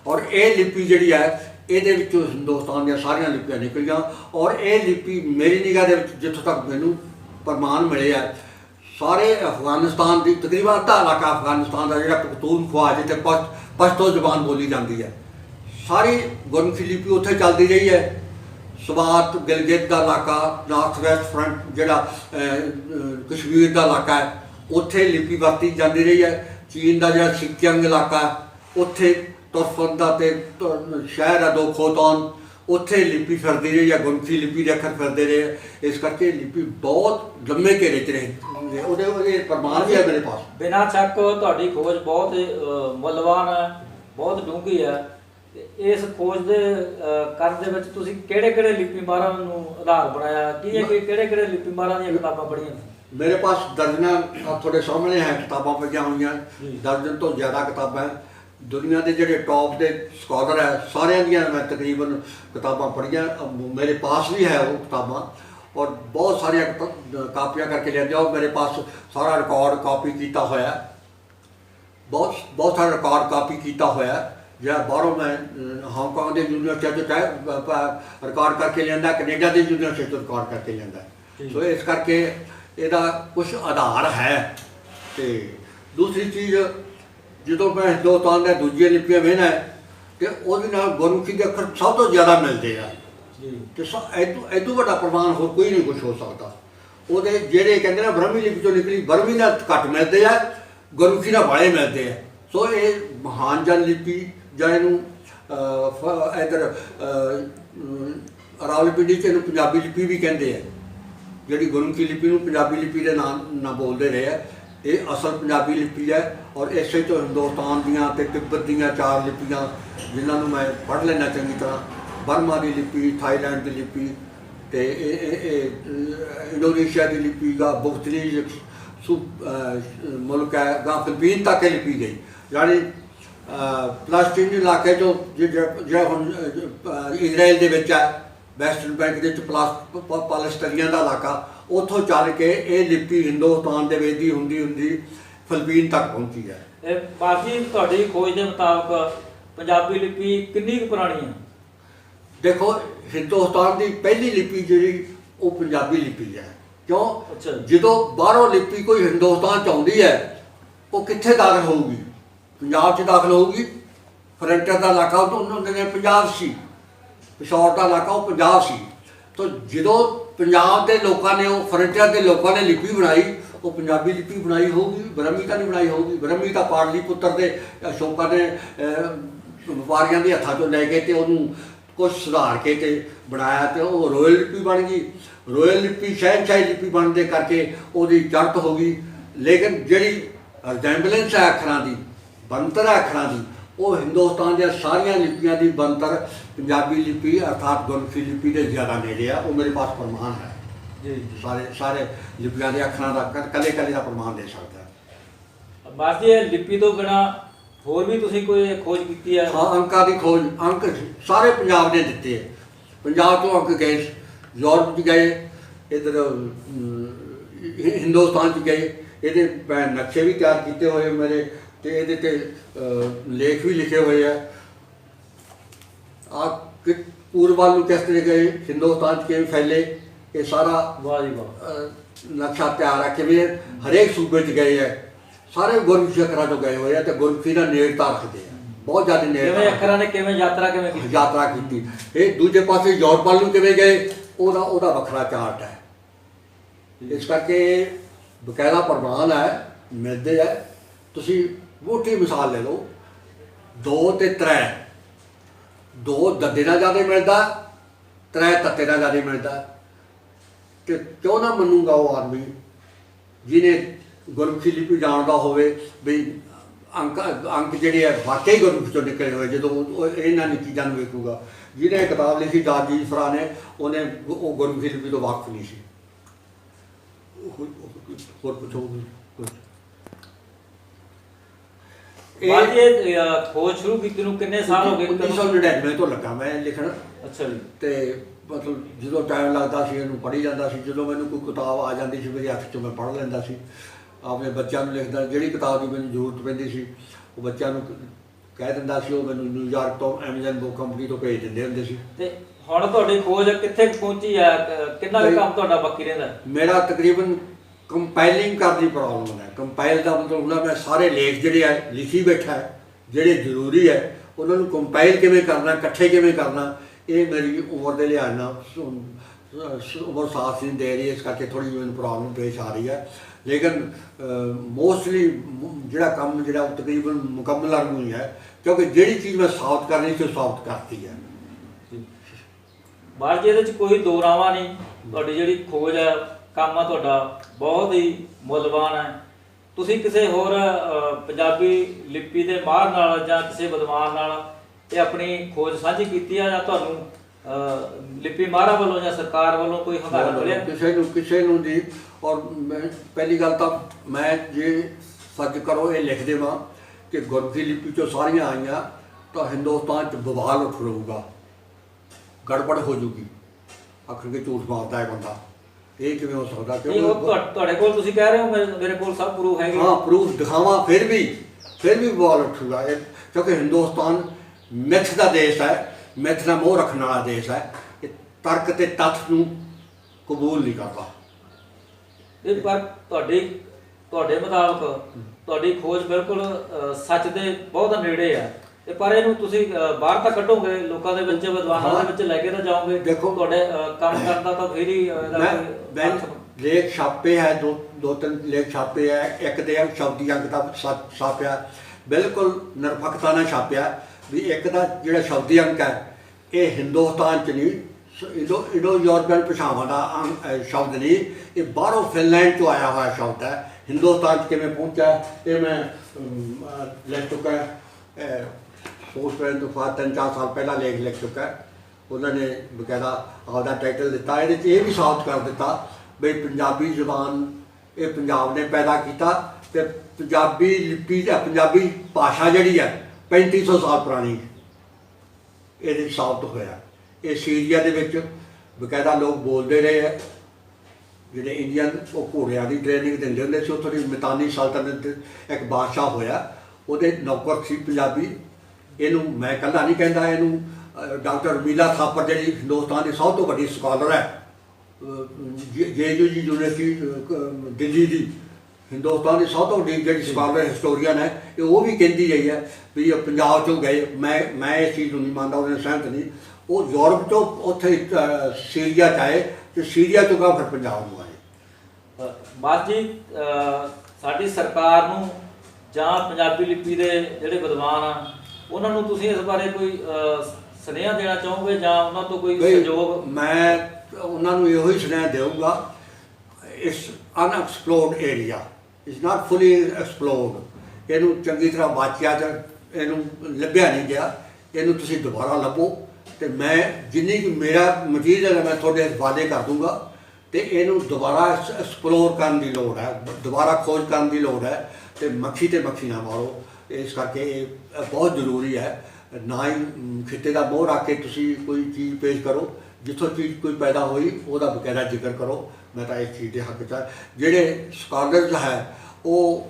ਔਰ ਇਹ ਲਿਪੀ ਜਿਹੜੀ ਹੈ ਇਹਦੇ ਵਿੱਚੋਂ ਹਿੰਦੁਸਤਾਨ ਦੀਆਂ ਸਾਰੀਆਂ ਲਿਪੀਆਂ ਨਿਕਲੀਆਂ। ਔਰ ਇਹ ਲਿਪੀ ਮੇਰੀ ਨਿਗਾਹ ਦੇ ਵਿੱਚ ਜਿੱਥੋਂ ਤੱਕ ਮੈਨੂੰ ਪ੍ਰਮਾਣ ਮਿਲੇ ਆ, ਸਾਰੇ ਅਫਗਾਨਿਸਤਾਨ ਦੀ ਤਕਰੀਬਨ ਅੱਧਾ ਇਲਾਕਾ ਅਫਗਾਨਿਸਤਾਨ ਦਾ ਜਿਹੜਾ ਪਖਤੂਨਖਵਾ ਜਿੱਥੇ ਪਸ਼ਤੋ ਜ਼ਬਾਨ ਬੋਲੀ ਜਾਂਦੀ ਹੈ, ਸਾਰੀ ਗੁਰਮੁਖੀ ਲਿਪੀ ਉੱਥੇ ਚੱਲਦੀ ਰਹੀ ਹੈ। ਸਵਾਤ ਗਿਲਗਿਤ ਦਾ ਇਲਾਕਾ, ਨਾਰਥ ਵੈਸਟ ਫਰੰਟ ਜਿਹੜਾ ਕਸ਼ਮੀਰ ਦਾ ਇਲਾਕਾ ਹੈ, ਉੱਥੇ ਲਿਪੀ ਵਰਤੀ ਜਾਂਦੀ ਰਹੀ ਹੈ। ਚੀਨ ਦਾ ਜਿਹੜਾ ਸਿੱਕਿਆਂਗ ਇਲਾਕਾ ਉੱਥੇ ਤੁਰਫਤ ਦਾ ਅਤੇ ਸ਼ਹਿਰ ਹੈ ਦੋ ਖੋਤਾਨ, ਉੱਥੇ ਲਿਪੀ ਫਿਰਦੀ ਰਹੀ ਹੈ, ਗੁਰਮੁਖੀ ਲਿਪੀ ਦੇ ਅੱਖਰ ਫਿਰਦੇ ਰਹੇ। ਇਸ ਕਰਕੇ ਲਿਪੀ ਬਹੁਤ ਲੰਮੇ ਘੇਰੇ 'ਚ ਰਹੇ। ਉਹਦੇ ਪ੍ਰਮਾਣ ਵੀ ਹੈ ਮੇਰੇ ਪਾਸ। ਬਿਨਾਂ ਸ਼ੱਕ ਤੁਹਾਡੀ ਖੋਜ ਬਹੁਤ ਮੁੱਲਵਾਨ ਹੈ, ਬਹੁਤ ਡੂੰਘੀ ਹੈ। ਇਸ ਖੋਜ ਦੇ ਕਰਨ ਦੇ ਵਿੱਚ ਤੁਸੀਂ ਕਿਹੜੇ ਲਿਪੀ ਮਾਹਰਾਂ ਨੂੰ ਆਧਾਰ ਬਣਾਇਆ? ਕਿਹੜੇ ਲਿਪੀ ਮਾਹਰਾਂ ਦੀਆਂ ਕਿਤਾਬਾਂ ਪੜ੍ਹੀਆਂ? ਮੇਰੇ ਪਾਸ ਦਰਜਨਾਂ ਤੁਹਾਡੇ ਸਾਹਮਣੇ ਹੈ ਕਿਤਾਬਾਂ ਪਈਆਂ ਹੋਈਆਂ, ਦਰਜਨ ਤੋਂ ਜ਼ਿਆਦਾ ਕਿਤਾਬਾਂ। ਦੁਨੀਆ ਦੇ ਜਿਹੜੇ ਟੌਪ ਦੇ ਸਕਾਲਰ ਹੈ ਸਾਰਿਆਂ ਦੀਆਂ ਮੈਂ ਤਕਰੀਬਨ ਕਿਤਾਬਾਂ ਪੜ੍ਹੀਆਂ, ਮੇਰੇ ਪਾਸ ਵੀ ਹੈ ਉਹ ਕਿਤਾਬਾਂ। और बहुत सारिया कापियां करके लिया और मेरे पास सारा रिकॉर्ड कापी किया होया, बहुत सारा रिकॉर्ड कापी किया होया जो बाहरों मैं हांगकॉन्ग के यूनीवर्सिटी रिकॉर्ड करके लिया, कनेडा की यूनीवर्सिटी रिकॉर्ड करके लिया। सो इस करके ਇਹਦਾ कुछ आधार है। तो दूसरी चीज़ जो मैं हिंदुस्तान के दूजिया लिपियां वेखना है तो वो गुरमुखी के अखर सब तो ज़्यादा मिलते हैं। तो इदू वड्डा प्रमाण होर कोई नहीं कुछ हो सकता। वो जेडे कहते हैं ब्रह्मी लिपि चो निकली, ब्रह्मी का घट मिलते हैं, गुरमुखी का बड़े मिलते हैं। सो ये महान जन लिपि ਜਾਂ ਇਹਨੂੰ इधर रावलपिंडी च पंजाबी लिपि भी कहते हैं, जी गुरमुखी लिपि ਨੂੰ पंजाबी लिपि के नाम ना बोलते रहे हैं। ये असल पंजाबी लिपि है और इसे तो हिंदुस्तान दियाँ ते तिब्बत दियाँ 4 लिपियाँ जिन्होंने मैं पढ़ लेना चंगी तरह, बर्मा की लिपि, थाईलैंड की लिपि, तो इंडोनेशिया की लिपि का बुख्तरी मुल्क है गा फिलिपीन तक लिपि गई। यानी पलस्तीन इलाके जो जो हम इजराइल के है वैस्टर्न बैंक के पालस्तीनियां का इलाका, उतों चल के ये लिपि हिंदुस्तान के वेदी होंदी होंदी फिलिपीन तक पहुंची है। बाकी तुहाडी खोज के मुताबिक पंजाबी लिपि कितनी पुरानी है? देखो हिंदुस्तान की पहली लिपि जी वो पंजाबी लिपि है। क्यों? जो बाहरों लिपि कोई हिंदुस्तान आती है वो कित्थे दाखिल होगी? पंजाब च दाखिल होगी। फ्रंटियर का इलाका तो उन्होंने पंजाब सी, पिशौर का इलाका वो पंजाब सी। तो जो पंजाब के लोगों ने वो फ्रंटियर के लोगों ने लिपि बनाई वो पंजाबी लिपि बनाई होगी, ब्रह्मी का नहीं बनाई होगी। ब्रह्मी का पाटलिपुत्र के अशोका ने व्यापारियों के हथों चो लैके तो उन्होंने कुछ सुधार के ते बनाया तो वो रोयल लिपि बन गई। रोयल लिपि शहनशाही लिपि बनने करके वो जड़त हो गई। लेकिन जी रिजेंबलेंस है अखरां की, बनतर है अखरां की, वो हिंदुस्तान दी सारिया लिपियां की बनतर पंजाबी लिपि अर्थात गुरमुखी लिपि के ज़्यादा नेड़े आ। वो मेरे पास प्रमाण है जी, सारे लिपियां के अखरां का कले कले का प्रमाण दे सकता है। बाकी लिपि तो बिना होर भी तुसीं कोई खोज की है? हाँ, अंकों की खोज अंक सारे पंजाब ने दिते है। पंजाब तो अंक गए, यूरोप गए, इधर हिंदुस्तान गए। ये नक्शे भी तैयार किए हुए मेरे, तो ये लेख भी लिखे हुए है। पूर्व वाल किस तरह गए, हिंदुस्तान के फैले, ये सारा नक्शा तैयार है कि हरेक सूबे गए है। सारे गुरमुखी अखरां चो गए हुए हैं तो गुरमुखी का नेड़ता रखते हैं, बहुत ज़्यादा नेड़ता। अखरां ने किवें यात्रा की। ये दूजे पासे यूरोप वाल किवें गए ओदा वखरा चार्ट है। इस करके बकायदा प्रमाण है, मिलते है। तुसी मोटी मिसाल ले लो, 2 ते 3, 2 दद्दे नाल ज़्यादा मिलता, 3 तत्ते नाल ज़्यादा मिलता। तो क्यों ना मनूगा वो आदमी जिन्हें गुरमुखी लिपि जानता होवे भी अंक अंक जिहड़े है वाकई गुरमुखी चों निकले हुए। जो इन्होंने चीज़ों को वेखूगा, जिन्हें किताब लिखी जाजीज फरा ने, उन्हें वो गुरमुखी लिपि तो वाकफ नहीं सी। होर पुछो खोज शुरू की कितने साल हो गए? 1999 तो लगा मैं लिखण। अच्छा जी। तो मतलब जो टाइम लगता सी इनू पढ़ी जाता सी। जो मैंने कोई किताब आ जाती सी मेरे हथ चो मैं पढ़ लैंदा सी, अपने बच्चों लिखदा। जिहड़ी किताब की मैंने जरूरत पैंदी सी वो बच्चों कह दिंदा सी, वो मैनूं न्यूयॉर्क तो एमेजन बुक कंपनी तो भेज दिंदे हुंदे सी। ते हुण तुहाडी खोज कित्थे पहुंची है? कितना काम तुहाडा बाकी रहिंदा? मेरा तकरीबन कंपाइलिंग करनी प्रॉब्लम है। कंपाइल का मतलब होंदा मैं सारे लेख जिहड़े है लिखी बैठा है, जिहड़े जरूरी है उन्होंने कंपाइल किवें करना, इकट्ठे किवें करना, ये मेरी उम्र के लिहाज नाल उम्र साथ नहीं दे रही। इस करके थोड़ी मैंने प्रॉब्लम पेश आ रही है। लेकिन मोस्टली जोड़ा काम जो तकरीबन मुकम्मल ही है, क्योंकि जिहड़ी चीज़ मैं साबित करनी सी साबित करती है। बाहर जी इहदे कोई दो रावा नहीं, तुहाडी जिहड़ी खोज है काम है तुहाडा बहुत ही मुलवान है। तुसीं किसी होर पंजाबी लिपि के माहर नाल जां किसी विद्वान नाल ये अपनी खोज साझी की है, जां तुहानूं लिपि माहरां वालों जां सरकार वालों कोई हंगारा मिलिया? किसी नूं जी। और मैं पहली गल तो मैं जे फर्ज करो ये लिख देवां कि गुरमुखी लिपि चो सारियां आईयां तो हिंदुस्तान च बवाल उठ रहूगा, गड़बड़ हो जूगी। आखिर के झूठ मारता है बंदा। ਇਹ ਕਿਵੇਂ ਹੋ ਸਕਦਾ? ਨਹੀਂ, ਉਹ ਤੁਹਾਡੇ ਕੋਲ ਤੁਸੀਂ ਕਹਿ ਰਹੇ ਹੋ ਮੇਰੇ ਕੋਲ ਸਭ ਪ੍ਰੂਫ ਹੈਗੇ। हाँ प्रूफ दिखावा फिर भी बवाल उठूगा क्योंकि हिंदुस्तान मिथ का देश है, मिथ का मोह रखने वाला देश है। ये तर्क ते तत्थ नूं कबूल नहीं करता। ਇਹ ਪਰ ਤੁਹਾਡੇ ਮੁਤਾਬਕ ਤੁਹਾਡੀ ਖੋਜ ਬਿਲਕੁਲ ਸੱਚ ਦੇ ਬਹੁਤ ਨੇੜੇ ਆ, ਤੇ ਪਰ ਇਹਨੂੰ ਤੁਸੀਂ ਬਾਹਰ ਤਾਂ ਕੱਢੋਗੇ, ਲੋਕਾਂ ਦੇ ਵਿੱਚ, ਵਿਦਵਾਨਾਂ ਦੇ ਵਿੱਚ ਲੈ ਕੇ ਤਾਂ ਜਾਓਗੇ। ਦੇਖੋ, ਤੁਹਾਡੇ ਕੰਮ ਕਰਦਾ ਤਾਂ ਫਿਰ ਹੀ ਇਹਦਾ मैं लेख छापे है, दो तीन लेख छापे है। एक दे शब्दी अंक का छापिया, बिल्कुल निरपक्षता ने छापिया भी एक दा जिहड़ा शब्दी अंक है ये हिंदुस्तान च नहीं, इंडो यूरोपीयन भाषावां दा शब्द नहीं, ये बाहरों फिनलैंड चो आया हुआ शब्द है। हिंदुस्तान च किवें पहुंचा ये मैं लिख चुका है। सोच पैन तो 3-4 साल पहला लेख लिख चुका है। उन्होंने बकायदा आपका टाइटल दिता, ये भी साबित कर दिता भी पंजाबी जबान ये पंजाब ने पैदा किया, तो पंजाबी लिपि पंजाबी भाषा जी है 3500 साल पुरानी ये साबित होया। ये सीरिया के बकायदा लोग बोलते रहे हैं, जिहड़े इंडियन वो घोड़ियां की ट्रेनिंग देंदे हुंदे सी। उत्थों दी मितानी सल्तनत एक बादशाह होया, उहदे नौकर सी पंजाबी। इहनूं मैं कल्ला नहीं कहंदा, इहनूं डॉक्टर मीला थापर जी हिंदुस्तान की सब तो वड्डी स्कॉलर है, JU यूनिवर्सिटी दिल्ली की हिंदुस्तान की सब तो वड्डी जी स्कॉलर हिस्टोरीयन है, ये वो भी कहती रही है भी पंजाब चों गए। मैं इस चीज़ नहीं मानता, उन्हें सहमत नहीं। वो यूरोप तो उत्थे सीरिया च आए, तो सीरिया चों फिर पंजाब में आए। ਮਾਸ ਜੀ, ਸਾਡੀ ਸਰਕਾਰ ਨੂੰ ਜਾਂ ਪੰਜਾਬੀ ਲਿਪੀ ਦੇ ਜਿਹੜੇ ਵਿਦਵਾਨ ਆ ਉਹਨਾਂ ਨੂੰ ਤੁਸੀਂ ਇਸ ਬਾਰੇ ਕੋਈ ਸੁਨੇਹਾ ਦੇਣਾ ਚਾਹੋਗੇ ਜਾਂ ਉਹਨਾਂ ਤੋਂ ਕੋਈ ਸਹਿਯੋਗ? ਮੈਂ ਉਹਨਾਂ ਨੂੰ ਇਹੋ ਹੀ ਸੁਨੇਹਾ ਦੇਵਾਂਗਾ, ਇਸ ਅਨਐਕਸਪਲੋਰਡ ਏਰੀਆ ਇਜ਼ ਨਾਟ ਫੁਲੀ ਐਕਸਪਲੋਰਡ। ਇਹਨੂੰ ਚੰਗੀ ਤਰ੍ਹਾਂ ਵਾਚਿਆ ਜਾਂ ਇਹਨੂੰ ਲੱਭਿਆ ਨਹੀਂ ਗਿਆ, ਇਹਨੂੰ ਤੁਸੀਂ ਦੁਬਾਰਾ ਲੱਭੋ। ਤੇ ਮੈਂ ਜਿੰਨੀ ਕੁ ਮੇਰਾ ਮਟੀਰੀਅਲ ਹੈ ਮੈਂ ਤੁਹਾਡੇ ਹਵਾਲੇ ਕਰ ਦੂੰਗਾ, ਤੇ ਇਹਨੂੰ ਦੁਬਾਰਾ ਐਕਸਪਲੋਰ ਕਰਨ ਦੀ ਲੋੜ ਹੈ, ਦੁਬਾਰਾ ਖੋਜ ਕਰਨ ਦੀ ਲੋੜ ਹੈ। ਤੇ ਮੱਖੀ ਤੇ ਮੱਖੀ ਨਾ ਮਾਰੋ, ਇਸ ਕਰਕੇ ਇਹ ਬਹੁਤ ਜ਼ਰੂਰੀ ਹੈ। ਨਾ ਹੀ ਖਿੱਤੇ ਦਾ ਮੋਹ ਰੱਖ ਕੇ ਤੁਸੀਂ ਕੋਈ ਚੀਜ਼ ਪੇਸ਼ ਕਰੋ, ਜਿੱਥੋਂ ਚੀਜ਼ ਕੋਈ ਪੈਦਾ ਹੋਈ ਉਹਦਾ ਬਕਾਇਦਾ ਜ਼ਿਕਰ ਕਰੋ। ਮੈਂ ਤਾਂ ਇਸ ਚੀਜ਼ ਦੇ ਹੱਕ 'ਚ। ਜਿਹੜੇ ਸਕਾਲਰਸ ਹੈ ਉਹ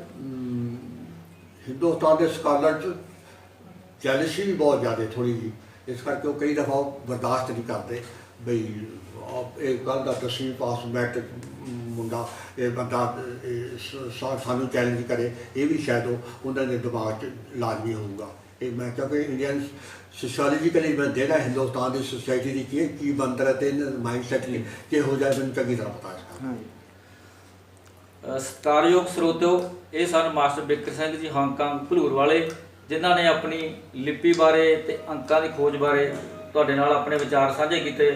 ਹਿੰਦੁਸਤਾਨ ਦੇ ਸਕਾਲਰ 'ਚ ਜੈਲਸੀ ਵੀ ਬਹੁਤ ਜ਼ਿਆਦਾ ਥੋੜ੍ਹੀ ਜਿਹੀ, ਇਸ ਕਰਕੇ ਉਹ ਕਈ ਦਫਾ ਬਰਦਾਸ਼ਤ ਨਹੀਂ ਕਰਦੇ ਬਈ ਇਹ ਗੱਲ ਦਾ 10ਵੀਂ ਪਾਸ ਮੈਟ੍ਰਿਕ ਮੁੰਡਾ ਇਹ ਬੰਦਾ ਸਾਨੂੰ ਚੈਲੰਜ ਕਰੇ। ਇਹ ਵੀ ਸ਼ਾਇਦ ਉਹਨਾਂ ਦੇ ਦਿਮਾਗ 'ਚ ਲਾਜ਼ਮੀ ਹੋਊਗਾ। ਇਹ ਮੈਂ ਕਿਉਂਕਿ ਇੰਡੀਅਨ ਸੋਸ਼ੀਓਲੋਜੀਕਲੀ ਮੈਂ ਦੇਖਦਾ ਹਿੰਦੁਸਤਾਨ ਦੀ ਸੋਸਾਇਟੀ ਦੀ ਕੀ ਬਣਤਰ ਹੈ ਤੇ ਮਾਈਂਡ ਸੈਟ ਕਿਹੋ ਜਿਹਾ ਮੈਨੂੰ ਚੰਗੀ ਤਰ੍ਹਾਂ ਪਤਾ ਹੈ। ਸਤਿਕਾਰਯੋਗ ਸਰੋਤਿਓ, ਇਹ ਸਨ ਮਾਸਟਰ ਬਿਕਰ ਸਿੰਘ ਜੀ ਹਾਂਗਕਾਂਗ ਭਲੂਰ ਵਾਲੇ, ਜਿਨ੍ਹਾਂ ਨੇ ਆਪਣੀ ਲਿਪੀ ਬਾਰੇ ਤੇ ਅੰਕਾਂ ਦੀ ਖੋਜ ਬਾਰੇ ਤੁਹਾਡੇ ਨਾਲ ਆਪਣੇ ਵਿਚਾਰ ਸਾਂਝੇ ਕੀਤੇ।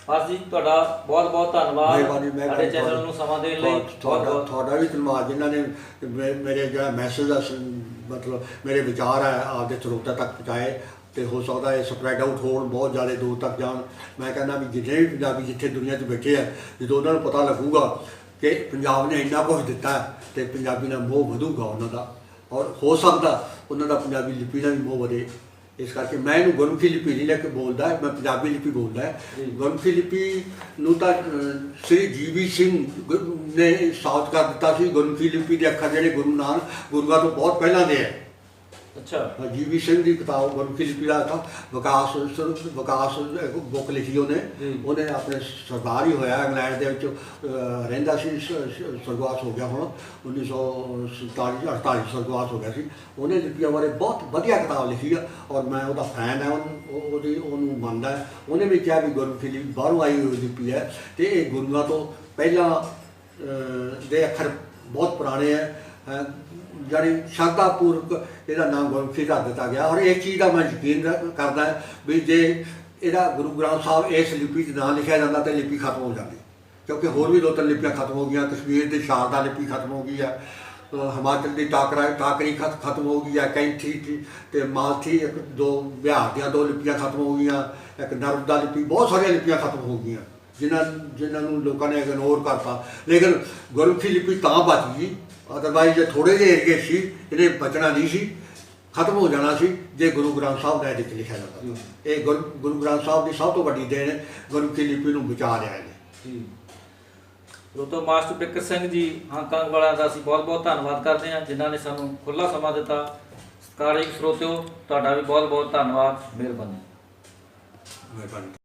ਬਸ ਜੀ, ਤੁਹਾਡਾ ਬਹੁਤ ਬਹੁਤ ਧੰਨਵਾਦ ਸਾਡੇ ਚੈਨਲ ਨੂੰ ਸਮਾਂ ਦੇਣ ਲਈ। ਤੁਹਾਡਾ ਵੀ ਧੰਨਵਾਦ ਜਿਨ੍ਹਾਂ ਨੇ ਮੇਰੇ ਜਿਹੜਾ ਮੈਸੇਜ ਆ ਮਤਲਬ ਮੇਰੇ ਵਿਚਾਰ ਹੈ ਆਪਦੇ ਸਰੋਤਿਆਂ ਤੱਕ ਪਹੁੰਚਾਏ, ਤੇ ਹੋ ਸਕਦਾ ਇਹ ਸਪਰੈਡ ਆਊਟ ਹੋਣ, ਬਹੁਤ ਜ਼ਿਆਦਾ ਦੂਰ ਤੱਕ ਜਾਣ। ਮੈਂ ਕਹਿੰਦਾ ਵੀ ਜਿੰਨੇ ਵੀ ਪੰਜਾਬੀ ਜਿੱਥੇ ਦੁਨੀਆ 'ਚ ਬੈਠੇ ਆ, ਜਦੋਂ ਉਹਨਾਂ ਨੂੰ ਪਤਾ ਲੱਗੂਗਾ ਕਿ ਪੰਜਾਬ ਨੇ ਇੰਨਾ ਕੁਛ ਦਿੱਤਾ ਤੇ ਪੰਜਾਬੀ ਨਾਲ ਮੋਹ ਵਧੂਗਾ ਉਹਨਾਂ ਦਾ, ਔਰ ਹੋ ਸਕਦਾ ਉਹਨਾਂ ਦਾ ਪੰਜਾਬੀ ਲਿਪੀ ਨਾਲ ਵੀ ਮੋਹ ਵਧੇ। ਇਸ ਕਰਕੇ ਮੈਂ ਇਹਨੂੰ ਗੁਰਮੁਖੀ ਲਿਪੀ ਨਹੀਂ ਲੈ ਕੇ ਬੋਲਦਾ, ਮੈਂ ਪੰਜਾਬੀ ਲਿਪੀ ਬੋਲਦਾ ਹੈ। ਗੁਰਮੁਖੀ ਲਿਪੀ ਨੂੰ ਤਾਂ ਸ੍ਰੀ GB ਸਿੰਘ ਨੇ ਸਾਬਤ ਕਰ ਦਿੱਤਾ ਸੀ। ਗੁਰਮੁਖੀ ਲਿਪੀ ਦੇ ਅੱਖਰ ਜਿਹੜੇ ਗੁਰੂਆਂ ਤੋਂ ਬਹੁਤ ਪਹਿਲਾਂ ਦੇ ਹੈ। ਅੱਛਾ, GB ਸਿੰਘ ਦੀ ਕਿਤਾਬ ਗੁਰਮੁਖੀ ਲਿਪੀ ਦਾ ਤਾਂ ਵਿਕਾਸ ਬੁੱਕ ਲਿਖੀ ਉਹਨੇ ਆਪਣੇ ਸਰਦਾਰ ਹੀ ਹੋਇਆ, ਇੰਗਲੈਂਡ ਦੇ ਵਿੱਚ ਰਹਿੰਦਾ ਸੀ, ਸਰਗਵਾਸ ਹੋ ਗਿਆ ਹੁਣ 1947-48 ਸਰਗਵਾਸ ਹੋ ਗਿਆ ਸੀ। ਉਹਨੇ ਲਿਪੀਆਂ ਬਾਰੇ ਬਹੁਤ ਵਧੀਆ ਕਿਤਾਬ ਲਿਖੀ ਆ, ਔਰ ਮੈਂ ਉਹਦਾ ਫੈਨ ਹੈ, ਉਹਨੂੰ ਮੰਨਦਾ ਹੈ। ਉਹਨੇ ਵੀ ਕਿਹਾ ਵੀ ਗੁਰਮੁਖੀ ਲਿਪੀ ਬਾਹਰੋਂ ਆਈ ਹੋਈ ਲਿਪੀ ਹੈ, ਅਤੇ ਇਹ ਗੁਰੂਆਂ ਤੋਂ ਪਹਿਲਾਂ ਦੇ ਅੱਖਰ ਬਹੁਤ ਪੁਰਾਣੇ ਹੈ। ਜਾਣੀ ਸ਼ਰਧਾਪੂਰਵਕ ਇਹਦਾ ਨਾਮ ਗੁਰਮੁਖੀ ਰੱਖ ਦਿੱਤਾ ਗਿਆ। ਔਰ ਇਸ ਚੀਜ਼ ਦਾ ਮੈਂ ਯਕੀਨ ਕਰਦਾ ਵੀ ਜੇ ਇਹਦਾ ਗੁਰੂ ਗ੍ਰੰਥ ਸਾਹਿਬ ਇਸ ਲਿਪੀ 'ਚ ਨਾਂ ਲਿਖਿਆ ਜਾਂਦਾ ਤਾਂ ਲਿਪੀ ਖਤਮ ਹੋ ਜਾਂਦੀ, ਕਿਉਂਕਿ ਹੋਰ ਵੀ 2-3 ਲਿਪੀਆਂ ਖਤਮ ਹੋ ਗਈਆਂ। ਕਸ਼ਮੀਰ ਦੀ ਸ਼ਾਰਦਾ ਲਿਪੀ ਖਤਮ ਹੋ ਗਈ ਹੈ, ਹਿਮਾਚਲ ਦੀ ਟਾਕਰੀ ਖਤਮ ਹੋ ਗਈ ਹੈ, ਕੈਂਥੀ ਅਤੇ ਮਾਲਥੀ 1-2 ਬਿਹਾਰ ਦੀਆਂ 2 ਲਿਪੀਆਂ ਖਤਮ ਹੋ ਗਈਆਂ, ਇੱਕ ਨਰਮਦਾ ਲਿਪੀ, ਬਹੁਤ ਸਾਰੀਆਂ ਲਿਪੀਆਂ ਖਤਮ ਹੋ ਗਈਆਂ ਜਿਨ੍ਹਾਂ ਨੂੰ ਲੋਕਾਂ ਨੇ ਇਗਨੋਰ ਕਰਤਾ। ਲੇਕਿਨ ਗੁਰਮੁਖੀ ਲਿਪੀ ਤਾਂ ਬਚ ਗਈ, ਅਦਰਵਾਈਜ਼ ਜੇ ਥੋੜ੍ਹੇ ਜਿਹੇ ਏਰੀਏ ਸੀ ਇਹਨੇ ਬਚਣਾ ਨਹੀਂ ਸੀ, ਖਤਮ ਹੋ ਜਾਣਾ ਸੀ ਜੇ ਗੁਰੂ ਗ੍ਰੰਥ ਸਾਹਿਬ ਦਾ ਇਹਦੇ 'ਚ ਲਿਖਿਆ ਜਾਂਦਾ। ਇਹ ਗੁਰੂ ਗ੍ਰੰਥ ਸਾਹਿਬ ਦੀ ਸਭ ਤੋਂ ਵੱਡੀ ਦੇਣ ਗੁਰਮੁਖੀ ਲਿਪੀ ਨੂੰ ਬਚਾ ਲਿਆ ਇਹਨੇ। ਦੋਸਤੋ ਮਾਸਟਰ ਬਿੱਕਰ ਸਿੰਘ ਜੀ ਹਾਂਗਕਾਂਗ ਵਾਲਿਆਂ ਦਾ ਅਸੀਂ ਬਹੁਤ ਬਹੁਤ ਧੰਨਵਾਦ ਕਰਦੇ ਹਾਂ ਜਿਨ੍ਹਾਂ ਨੇ ਸਾਨੂੰ ਖੁੱਲ੍ਹਾ ਸਮਾਂ ਦਿੱਤਾ। ਸਤਿਕਾਰਯੋਗ ਸਰੋਤਿਓ, ਤੁਹਾਡਾ ਵੀ ਬਹੁਤ ਬਹੁਤ ਧੰਨਵਾਦ। ਮਿਹਰਬਾਨੀ। ਮਿਹਰਬਾਨੀ।